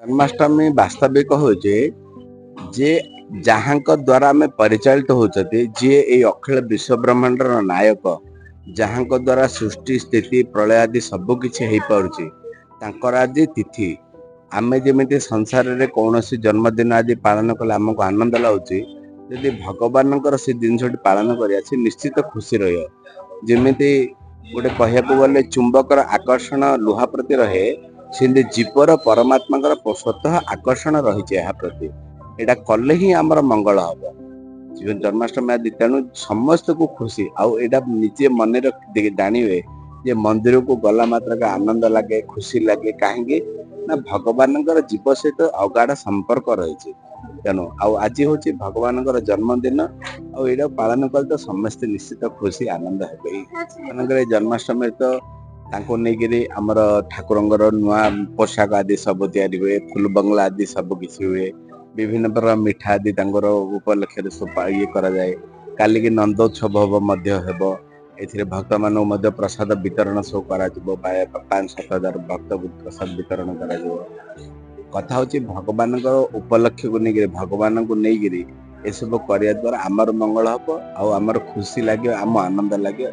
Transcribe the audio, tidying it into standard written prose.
जन्माष्टमी वास्तविक हूँ जे जहाँ द्वारा आम परिचालित होती जी ये अखिल विश्व ब्रह्मांडर नायक जहाँ द्वारा सृष्टि स्थिति प्रलय आदि सबकि हो पार्ची आज तिथि आमे जमी संसार में कौन जन्मदिन आदि पालन कले आमको आनंद लगुच जदि भगवान से जिनस पालन कर निश्चित खुशी रमी गोटे कह गले चुंबकर आकर्षण लुहा प्रति रहे सेमती जीवर परमात्मा स्वतः आकर्षण रही प्रति एटा कले ही आमर मंगल हम जीवन जन्माष्टमी आदि तेणु समस्त को खुशी आउ एटा निजे मन जानिए जे मंदिर को गला मात्र आनंद लगे खुशी लगे कहीं ना भगवान जीव सहित अगाध संपर्क रही तेणु आज हूँ भगवान जन्मदिन आईटा पालन कर तो समस्ते निश्चित खुशी आनंद हे जन्माष्टमी तो नहीं आमर ठाकुर नुआ पोशाक आदि सब तैयारी हुए फुल बंगला आदि सब किसी हुए विभिन्न प्रकार मिठा आदि उपलक्ष्य ये कराए काली की नंदोत्सव ए भक्त मान प्रसाद वितरण सब कर 5-7 हजार भक्त प्रसाद वितरण कर कथा हूँ भगवान उपलक्ष्य को नहीं भगवान को नहीं सब करने द्वारा आमर मंगल हम आमर खुशी लगे आम आनंद लगे।